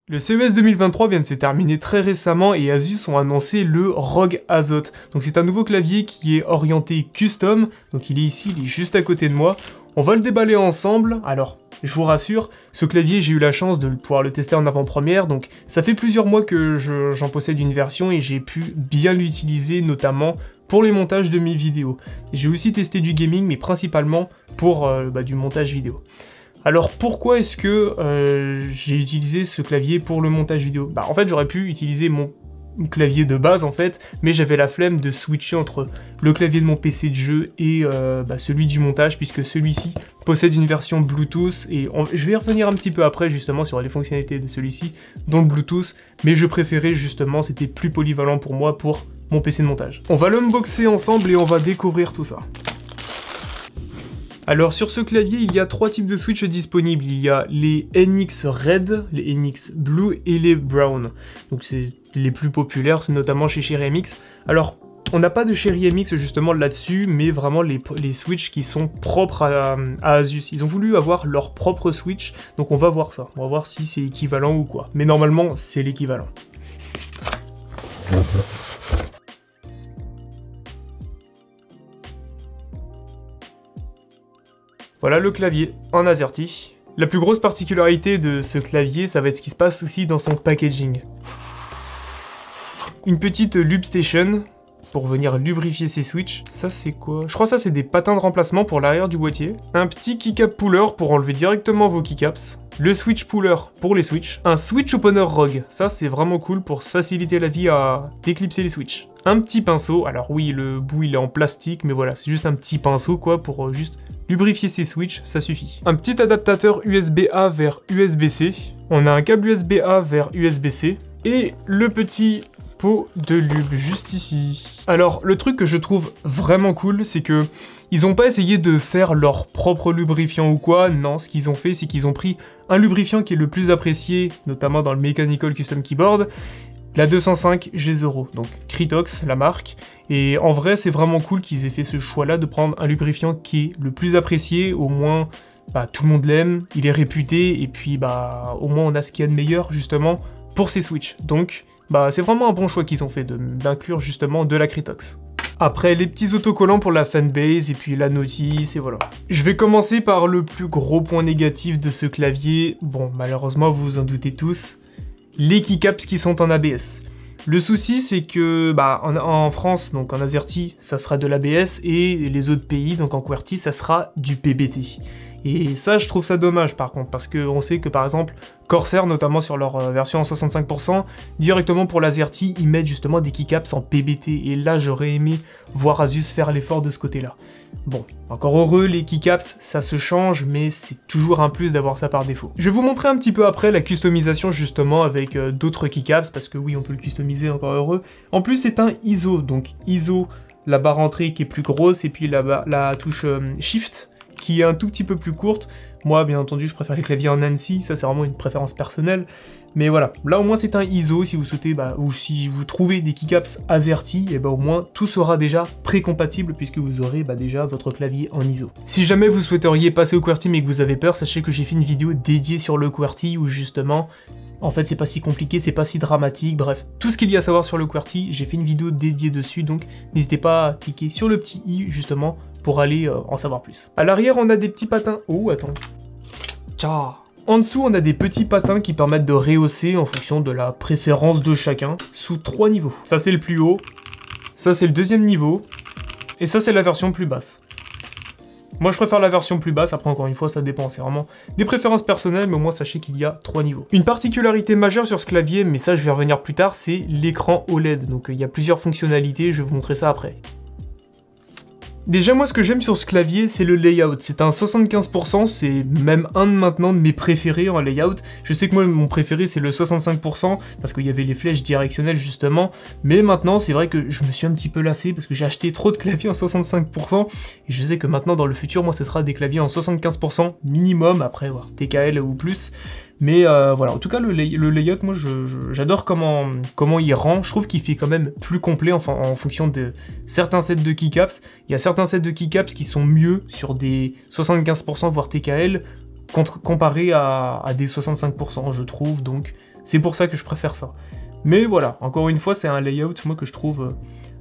Le CES 2023 vient de se terminer très récemment et Asus ont annoncé le ROG Azoth. Donc c'est un nouveau clavier qui est orienté custom, donc il est ici, il est juste à côté de moi. On va le déballer ensemble. Alors, je vous rassure, ce clavier j'ai eu la chance de pouvoir le tester en avant-première, donc ça fait plusieurs mois que j'en possède une version et j'ai pu bien l'utiliser, notamment pour les montages de mes vidéos. J'ai aussi testé du gaming, mais principalement pour du montage vidéo. Alors pourquoi est-ce que j'ai utilisé ce clavier pour le montage vidéo? En fait j'aurais pu utiliser mon clavier de base en fait, mais j'avais la flemme de switcher entre le clavier de mon PC de jeu et celui du montage, puisque celui-ci possède une version Bluetooth, et je vais y revenir un petit peu après justement sur les fonctionnalités de celui-ci dans le Bluetooth, mais je préférais justement, c'était plus polyvalent pour moi pour mon PC de montage. On va l'unboxer ensemble et on va découvrir tout ça. Alors sur ce clavier, il y a trois types de switch disponibles. Il y a les NX Red, les NX Blue et les Brown. Donc c'est les plus populaires, c'est notamment chez Cherry MX. Alors, on n'a pas de Cherry MX justement là-dessus, mais vraiment les switches qui sont propres à Asus. Ils ont voulu avoir leur propre switch, donc on va voir ça. On va voir si c'est équivalent ou quoi. Mais normalement, c'est l'équivalent. Voilà le clavier en AZERTY. La plus grosse particularité de ce clavier, ça va être ce qui se passe aussi dans son packaging. Une petite lube station pour venir lubrifier ses switches. Ça c'est quoi? Je crois que ça c'est des patins de remplacement pour l'arrière du boîtier. Un petit keycap puller pour enlever directement vos keycaps. Le switch puller pour les switches. Un switch opener ROG. Ça c'est vraiment cool pour se faciliter la vie à déclipser les switches. Un petit pinceau. Alors oui, le bout il est en plastique, mais voilà, c'est juste un petit pinceau quoi pour juste lubrifier ses switches, ça suffit. Un petit adaptateur USB-A vers USB-C. On a un câble USB-A vers USB-C. Et le petit pot de lube juste ici. Alors, le truc que je trouve vraiment cool, c'est que ils n'ont pas essayé de faire leur propre lubrifiant ou quoi. Non, ce qu'ils ont fait, c'est qu'ils ont pris un lubrifiant qui est le plus apprécié, notamment dans le Mechanical Custom Keyboard, la 205 G0, donc Kritox, la marque. Et en vrai, c'est vraiment cool qu'ils aient fait ce choix-là de prendre un lubrifiant qui est le plus apprécié, au moins tout le monde l'aime, il est réputé, et puis au moins on a ce qu'il y a de meilleur justement pour ces switches. Donc c'est vraiment un bon choix qu'ils ont fait d'inclure justement de la Kritox. Après, les petits autocollants pour la fanbase, et puis la notice, et voilà. Je vais commencer par le plus gros point négatif de ce clavier. Bon, malheureusement, vous vous en doutez tous, les keycaps qui sont en ABS. Le souci, c'est que en France, donc en AZERTY, ça sera de l'ABS, et les autres pays, donc en QWERTY, ça sera du PBT. Et ça, je trouve ça dommage par contre, parce qu'on sait que par exemple, Corsair, notamment sur leur version en 65%, directement pour l'AZERTY, ils mettent justement des keycaps en PBT, et là j'aurais aimé voir Asus faire l'effort de ce côté-là. Bon, encore heureux, les keycaps, ça se change, mais c'est toujours un plus d'avoir ça par défaut. Je vais vous montrer un petit peu après la customisation justement avec d'autres keycaps, parce que oui, on peut le customiser, encore heureux. En plus, c'est un ISO, donc ISO, la barre entrée qui est plus grosse, et puis la touche Shift, qui est un tout petit peu plus courte. Moi, bien entendu, je préfère les claviers en ANSI, ça c'est vraiment une préférence personnelle. Mais voilà, là au moins c'est un ISO, si vous souhaitez, ou si vous trouvez des keycaps AZERTY, et au moins tout sera déjà pré-compatible, puisque vous aurez déjà votre clavier en ISO. Si jamais vous souhaiteriez passer au QWERTY mais que vous avez peur, sachez que j'ai fait une vidéo dédiée sur le QWERTY, où justement, en fait c'est pas si compliqué, c'est pas si dramatique, bref, tout ce qu'il y a à savoir sur le QWERTY, j'ai fait une vidéo dédiée dessus, donc n'hésitez pas à cliquer sur le petit i, justement, pour aller en savoir plus. À l'arrière, on a des petits patins. Oh, attends. Tcha. En dessous, on a des petits patins qui permettent de rehausser en fonction de la préférence de chacun, sous 3 niveaux. Ça, c'est le plus haut. Ça, c'est le deuxième niveau. Et ça, c'est la version plus basse. Moi, je préfère la version plus basse. Après, encore une fois, ça dépend. C'est vraiment des préférences personnelles, mais au moins, sachez qu'il y a 3 niveaux. Une particularité majeure sur ce clavier, mais ça, je vais y revenir plus tard, c'est l'écran OLED. Donc, il y a plusieurs fonctionnalités. Je vais vous montrer ça après. Déjà, moi, ce que j'aime sur ce clavier, c'est le layout. C'est un 75%, c'est même un de maintenant de mes préférés en layout. Je sais que moi, mon préféré, c'est le 65%, parce qu'il y avait les flèches directionnelles, justement. Mais maintenant, c'est vrai que je me suis un petit peu lassé, parce que j'ai acheté trop de claviers en 65%. Et je sais que maintenant, dans le futur, moi, ce sera des claviers en 75% minimum, après, voir TKL ou plus. Mais voilà, en tout cas, le layout, moi, j'adore comment il rend. Je trouve qu'il fait quand même plus complet en fonction de certains sets de keycaps. Il y a certains sets de keycaps qui sont mieux sur des 75% voire TKL comparé à des 65%, je trouve. Donc, C'est pour ça que je préfère ça. Mais voilà, encore une fois, c'est un layout, moi, que je trouve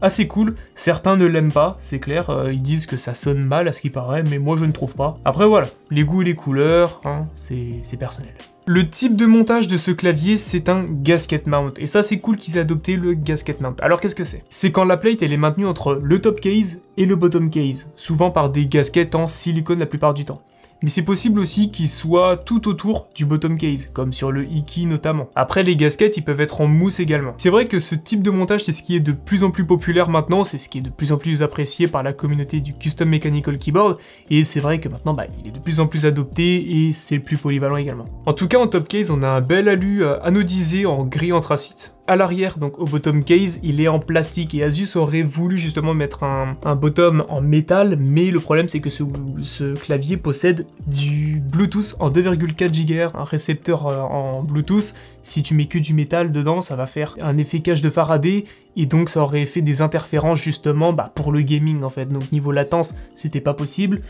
assez cool. Certains ne l'aiment pas, c'est clair, ils disent que ça sonne mal à ce qui paraît, mais moi je ne trouve pas. Après voilà, les goûts et les couleurs, hein, c'est personnel. Le type de montage de ce clavier, c'est un gasket mount, et ça c'est cool qu'ils aient adopté le gasket mount. Alors qu'est-ce que c'est? C'est quand la plate elle est maintenue entre le top case et le bottom case, souvent par des gaskets en silicone la plupart du temps. Mais c'est possible aussi qu'il soit tout autour du bottom case, comme sur le Iki notamment. Après, les gaskets, ils peuvent être en mousse également. C'est vrai que ce type de montage, c'est ce qui est de plus en plus populaire maintenant, c'est ce qui est de plus en plus apprécié par la communauté du Custom Mechanical Keyboard, et c'est vrai que maintenant, il est de plus en plus adopté, et c'est le plus polyvalent également. En tout cas, en top case, on a un bel alu anodisé en gris anthracite. À l'arrière, donc au bottom case, il est en plastique et Asus aurait voulu justement mettre un bottom en métal, mais le problème c'est que ce clavier possède du Bluetooth en 2,4 GHz, un récepteur en Bluetooth. Si tu mets que du métal dedans, ça va faire un effet cage de Faraday et donc ça aurait fait des interférences justement pour le gaming en fait. Donc niveau latence, c'était pas possible.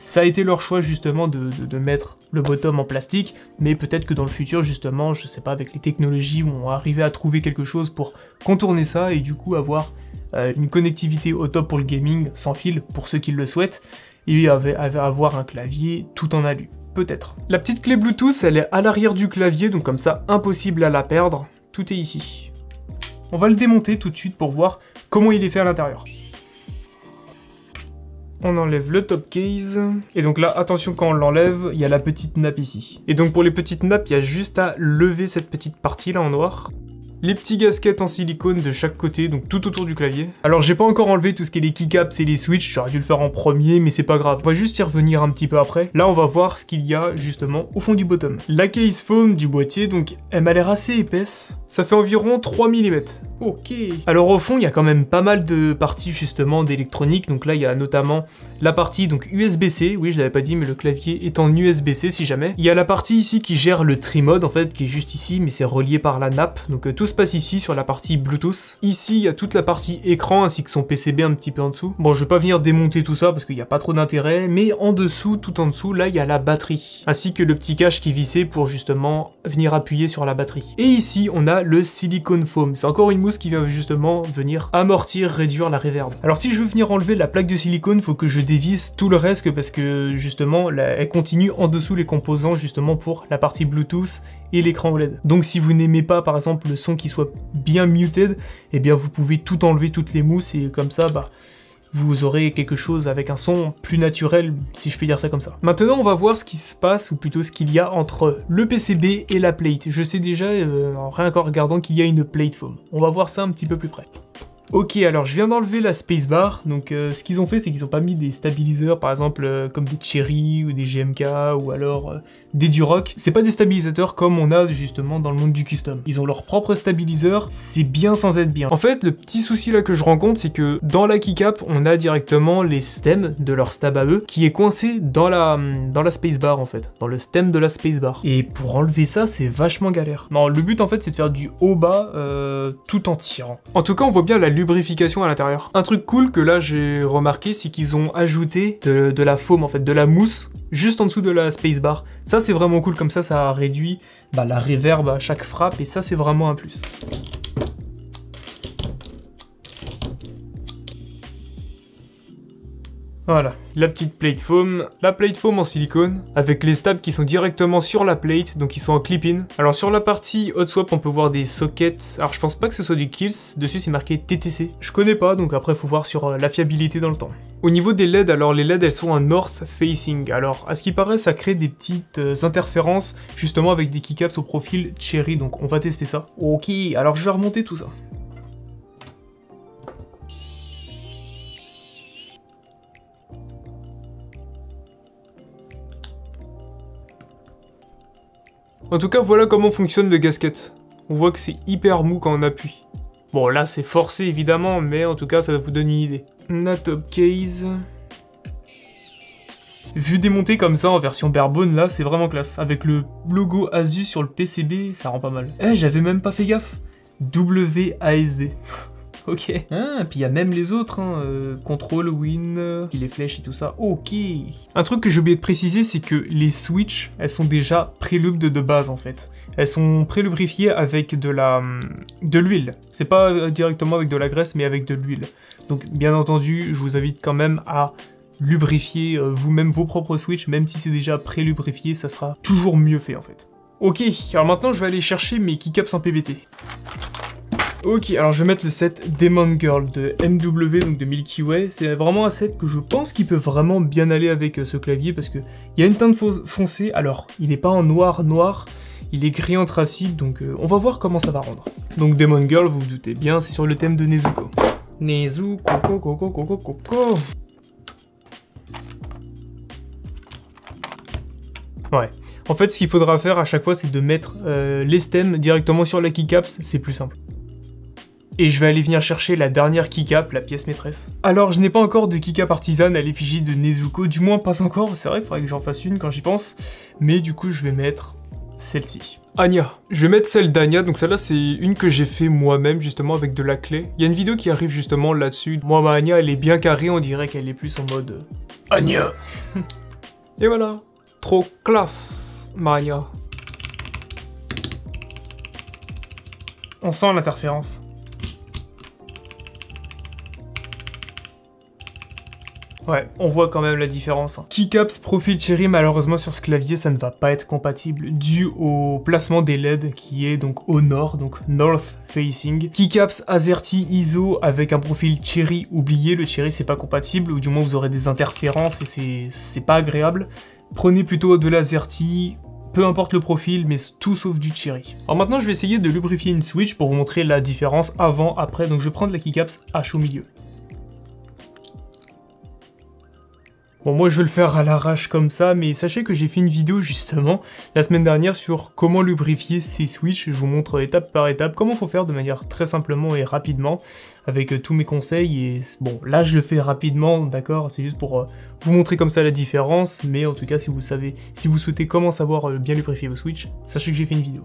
Ça a été leur choix justement de mettre le bottom en plastique, mais peut-être que dans le futur justement, je sais pas, avec les technologies, vont arriver à trouver quelque chose pour contourner ça et du coup avoir une connectivité au top pour le gaming, sans fil, pour ceux qui le souhaitent, et avoir un clavier tout en alu, peut-être. La petite clé Bluetooth, elle est à l'arrière du clavier, donc comme ça, impossible à la perdre, tout est ici. On va le démonter tout de suite pour voir comment il est fait à l'intérieur. On enlève le top case, et donc là, attention quand on l'enlève, il y a la petite nappe ici. Et donc pour les petites nappes, il y a juste à lever cette petite partie là en noir. Les petits gaskets en silicone de chaque côté, donc tout autour du clavier. Alors j'ai pas encore enlevé tout ce qui est les keycaps et les switches, j'aurais dû le faire en premier, mais c'est pas grave. On va juste y revenir un petit peu après. Là on va voir ce qu'il y a justement au fond du bottom. La case foam du boîtier, donc elle m'a l'air assez épaisse. Ça fait environ 3 mm. Ok. Alors au fond, il y a quand même pas mal de parties justement d'électronique. Donc là, il y a notamment la partie donc USB-C. Oui, je l'avais pas dit, mais le clavier est en USB-C si jamais. Il y a la partie ici qui gère le tri-mode en fait, qui est juste ici, mais c'est relié par la nappe. Donc tout se passe ici sur la partie Bluetooth. Ici, il y a toute la partie écran ainsi que son PCB un petit peu en dessous. Bon, je vais pas venir démonter tout ça parce qu'il n'y a pas trop d'intérêt, mais en dessous, tout en dessous, là, il y a la batterie, ainsi que le petit cache qui est vissé pour justement venir appuyer sur la batterie. Et ici, on a le silicone foam. C'est encore une mousse qui vient justement venir amortir, réduire la reverb. Alors si je veux venir enlever la plaque de silicone, faut que je dévisse tout le reste parce que justement, elle continue en dessous les composants justement pour la partie Bluetooth et l'écran OLED. Donc si vous n'aimez pas par exemple le son qui soit bien muted, eh bien vous pouvez tout enlever, toutes les mousses, et comme ça, vous aurez quelque chose avec un son plus naturel, si je puis dire ça comme ça. Maintenant, on va voir ce qui se passe, ou plutôt ce qu'il y a entre le PCB et la plate. Je sais déjà, rien qu'en regardant, qu'il y a une plate foam. On va voir ça un petit peu plus près. Ok, alors je viens d'enlever la spacebar, donc ce qu'ils ont fait, c'est qu'ils ont pas mis des stabiliseurs, par exemple comme des Cherry ou des GMK ou alors des Durock. C'est pas des stabilisateurs comme on a justement dans le monde du custom. Ils ont leur propre stabiliseur, c'est bien sans être bien. En fait, le petit souci là que je rencontre, c'est que dans la keycap, on a directement les stems de leur stab à eux qui est coincé dans la spacebar en fait, dans le stem de la spacebar. Et pour enlever ça, c'est vachement galère. Non, le but en fait, c'est de faire du haut-bas tout en tirant. En tout cas, on voit bien la lubrification à l'intérieur. Un truc cool que là j'ai remarqué, c'est qu'ils ont ajouté de la foam en fait, de la mousse juste en dessous de la spacebar. Ça c'est vraiment cool, comme ça réduit la reverb à chaque frappe et ça c'est vraiment un plus. Voilà, la petite plate foam, la plate foam en silicone, avec les stabs qui sont directement sur la plate, donc ils sont en clip-in. Alors sur la partie hot swap, on peut voir des sockets, alors je pense pas que ce soit du Kills, dessus c'est marqué TTC. Je connais pas, donc après faut voir sur la fiabilité dans le temps. Au niveau des LED, alors les LED elles sont en north facing, alors à ce qui paraît ça crée des petites interférences, justement avec des keycaps au profil Cherry, donc on va tester ça. Ok, alors je vais remonter tout ça. En tout cas, voilà comment fonctionne le gasket. On voit que c'est hyper mou quand on appuie. Bon, là, c'est forcé, évidemment, mais en tout cas, ça vous donne une idée. La top case. Vu démonté comme ça, en version barebone, là, c'est vraiment classe. Avec le logo Asus sur le PCB, ça rend pas mal. Eh, j'avais même pas fait gaffe. WASD. Ok. Ah, puis il y a même les autres, hein. Control, Win, puis les flèches et tout ça. Ok. Un truc que j'ai oublié de préciser, c'est que les Switch, elles sont déjà pré-lubed de base en fait. Elles sont pré-lubrifiées avec de l'huile. C'est pas directement avec de la graisse, mais avec de l'huile. Donc bien entendu, je vous invite quand même à lubrifier vous-même vos propres Switch, même si c'est déjà pré-lubrifié, ça sera toujours mieux fait en fait. Ok, alors maintenant je vais aller chercher mes keycaps en PBT. Ok, alors je vais mettre le set Demon Girl de MW, donc de Milky Way. C'est vraiment un set que je pense qu'il peut vraiment bien aller avec ce clavier, parce que il y a une teinte foncée, alors il n'est pas en noir, il est gris anthracite, donc on va voir comment ça va rendre. Donc Demon Girl, vous vous doutez bien, c'est sur le thème de Nezuko. Nezuko, coco. Ouais. En fait, ce qu'il faudra faire à chaque fois, c'est de mettre les stems directement sur la keycaps, c'est plus simple. Et je vais aller venir chercher la dernière keycap, la pièce maîtresse. Alors, je n'ai pas encore de keycap artisane à l'effigie de Nezuko, du moins pas encore, c'est vrai qu'il faudrait que j'en fasse une quand j'y pense, mais du coup, je vais mettre celle-ci. Anya. Je vais mettre celle d'Anya, donc celle-là, c'est une que j'ai fait moi-même, justement, avec de la clé. Il y a une vidéo qui arrive justement là-dessus. Moi, ma Anya, elle est bien carrée, on dirait qu'elle est plus en mode... Anya. Et voilà. Trop classe. Maria. On sent l'interférence. Ouais, on voit quand même la différence. Keycaps Profil Cherry, malheureusement sur ce clavier, ça ne va pas être compatible dû au placement des LED qui est donc au nord, donc North Facing. Keycaps AZERTY ISO avec un profil Cherry, oubliez, le Cherry c'est pas compatible, ou du moins vous aurez des interférences et c'est pas agréable. Prenez plutôt de l'AZERTY, peu importe le profil, mais tout sauf du Cherry. Alors maintenant, je vais essayer de lubrifier une Switch pour vous montrer la différence avant, après. Donc je vais prendre la keycaps H au milieu. Bon, moi je vais le faire à l'arrache comme ça, mais sachez que j'ai fait une vidéo justement la semaine dernière sur comment lubrifier ces Switch. Je vous montre étape par étape comment faut faire de manière très simplement et rapidement avec tous mes conseils. Et bon, là je le fais rapidement, d'accord, c'est juste pour vous montrer comme ça la différence, mais en tout cas si vous souhaitez comment savoir bien lubrifier vos Switch, sachez que j'ai fait une vidéo.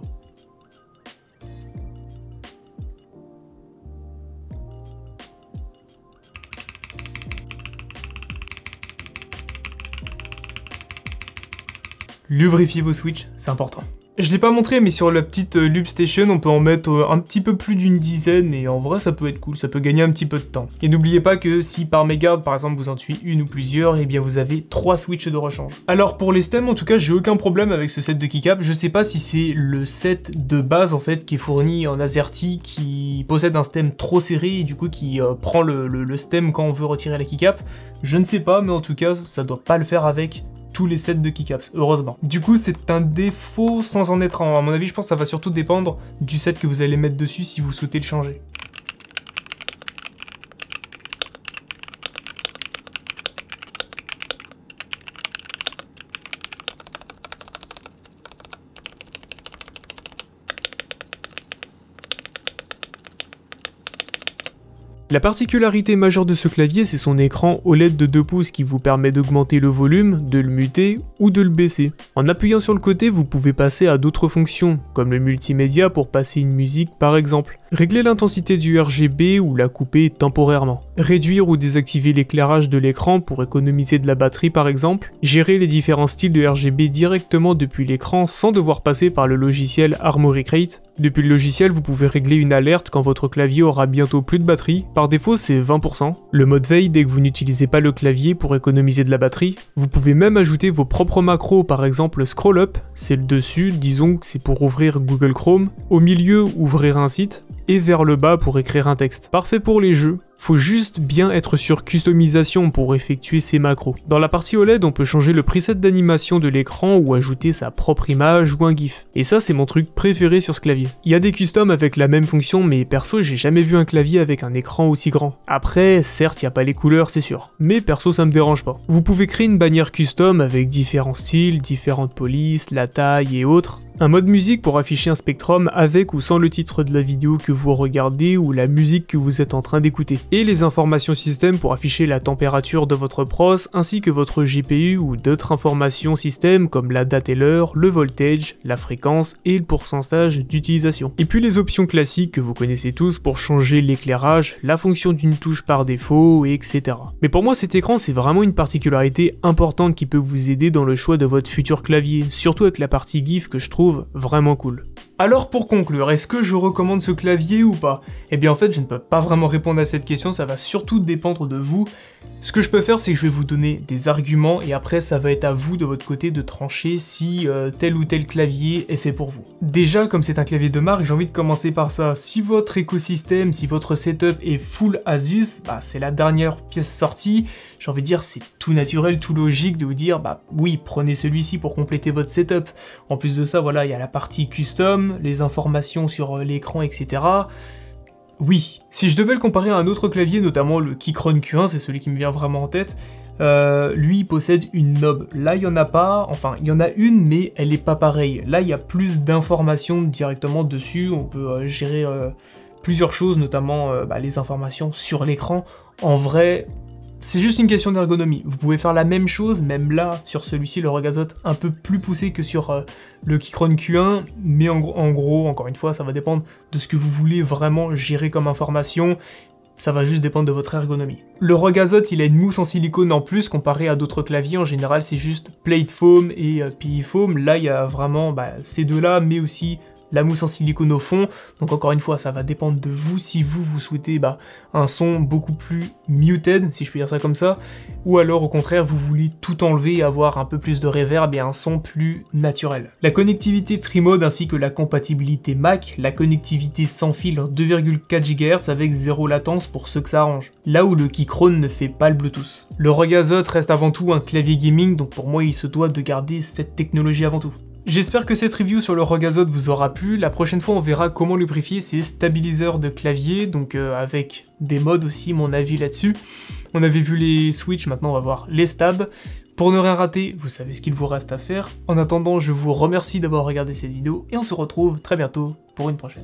Lubrifiez vos Switch, c'est important. Je l'ai pas montré, mais sur la petite Lube Station, on peut en mettre un petit peu plus d'une dizaine, et en vrai, ça peut être cool, ça peut gagner un petit peu de temps. Et n'oubliez pas que si par mégarde, par exemple, vous en tuez une ou plusieurs, et bien vous avez 3 Switch de rechange. Alors pour les stems, en tout cas, j'ai aucun problème avec ce set de keycap. Je sais pas si c'est le set de base, en fait, qui est fourni en AZERTY, qui possède un stem trop serré, et du coup qui prend le stem quand on veut retirer la keycap. Je ne sais pas, mais en tout cas, ça doit pas le faire avec tous les sets de keycaps, heureusement. Du coup, c'est un défaut sans en être un. À mon avis, je pense que ça va surtout dépendre du set que vous allez mettre dessus si vous souhaitez le changer. La particularité majeure de ce clavier, c'est son écran OLED de 2 pouces qui vous permet d'augmenter le volume, de le muter ou de le baisser. En appuyant sur le côté, vous pouvez passer à d'autres fonctions, comme le multimédia pour passer une musique par exemple. Régler l'intensité du RGB ou la couper temporairement. Réduire ou désactiver l'éclairage de l'écran pour économiser de la batterie par exemple. Gérer les différents styles de RGB directement depuis l'écran sans devoir passer par le logiciel Armoury Crate. Depuis le logiciel, vous pouvez régler une alerte quand votre clavier aura bientôt plus de batterie. Par défaut, c'est 20%. Le mode veille dès que vous n'utilisez pas le clavier pour économiser de la batterie. Vous pouvez même ajouter vos propres macros, par exemple Scroll Up, c'est le dessus, disons que c'est pour ouvrir Google Chrome. Au milieu, ouvrir un site. Et vers le bas pour écrire un texte. Parfait pour les jeux. Faut juste bien être sur customisation pour effectuer ces macros. Dans la partie OLED, on peut changer le preset d'animation de l'écran ou ajouter sa propre image ou un GIF. Et ça, c'est mon truc préféré sur ce clavier. Il y a des customs avec la même fonction, mais perso, j'ai jamais vu un clavier avec un écran aussi grand. Après, certes, il n'y a pas les couleurs, c'est sûr. Mais perso, ça me dérange pas. Vous pouvez créer une bannière custom avec différents styles, différentes polices, la taille et autres. Un mode musique pour afficher un spectrum avec ou sans le titre de la vidéo que vous regardez ou la musique que vous êtes en train d'écouter. Et les informations système pour afficher la température de votre pros ainsi que votre GPU ou d'autres informations système comme la date et l'heure, le voltage, la fréquence et le pourcentage d'utilisation. Et puis les options classiques que vous connaissez tous pour changer l'éclairage, la fonction d'une touche par défaut, etc. Mais pour moi cet écran c'est vraiment une particularité importante qui peut vous aider dans le choix de votre futur clavier, surtout avec la partie GIF que je trouve vraiment cool. Alors pour conclure, est-ce que je recommande ce clavier ou pas? Eh bien en fait je ne peux pas vraiment répondre à cette question, ça va surtout dépendre de vous. Ce que je peux faire c'est que je vais vous donner des arguments et après ça va être à vous de votre côté de trancher si tel ou tel clavier est fait pour vous. Déjà comme c'est un clavier de marque, j'ai envie de commencer par ça. Si votre écosystème, si votre setup est full Asus, bah c'est la dernière pièce sortie, j'ai envie de dire c'est tout naturel, tout logique de vous dire bah oui prenez celui-ci pour compléter votre setup. En plus de ça voilà il y a la partie custom, les informations sur l'écran etc. Oui, si je devais le comparer à un autre clavier, notamment le Keychron Q1, c'est celui qui me vient vraiment en tête, lui il possède une knob. Là il y en a pas, enfin il y en a une mais elle est pas pareille. Là il y a plus d'informations directement dessus, on peut gérer plusieurs choses, notamment les informations sur l'écran. En vrai, c'est juste une question d'ergonomie. Vous pouvez faire la même chose, même là, sur celui-ci, le Rogazot un peu plus poussé que sur le Keychron Q1, mais en gros, encore une fois, ça va dépendre de ce que vous voulez vraiment gérer comme information. Ça va juste dépendre de votre ergonomie. Le Rogazot, il a une mousse en silicone en plus, comparé à d'autres claviers, en général c'est juste plate foam et PE foam. Là, il y a vraiment ces deux-là, mais aussi la mousse en silicone au fond, donc encore une fois ça va dépendre de vous, si vous souhaitez un son beaucoup plus muted, si je peux dire ça comme ça, ou alors au contraire vous voulez tout enlever et avoir un peu plus de reverb et un son plus naturel. La connectivité Trimode ainsi que la compatibilité Mac, la connectivité sans fil en 2,4 GHz avec 0 latence pour ceux que ça arrange, là où le Keychron ne fait pas le Bluetooth. Le Rogazot reste avant tout un clavier gaming, donc pour moi il se doit de garder cette technologie avant tout. J'espère que cette review sur le Rogazot vous aura plu. La prochaine fois on verra comment lubrifier ces stabiliseurs de clavier, donc avec des modes aussi, mon avis là-dessus. On avait vu les switches, maintenant on va voir les stabs. Pour ne rien rater, vous savez ce qu'il vous reste à faire. En attendant, je vous remercie d'avoir regardé cette vidéo et on se retrouve très bientôt pour une prochaine.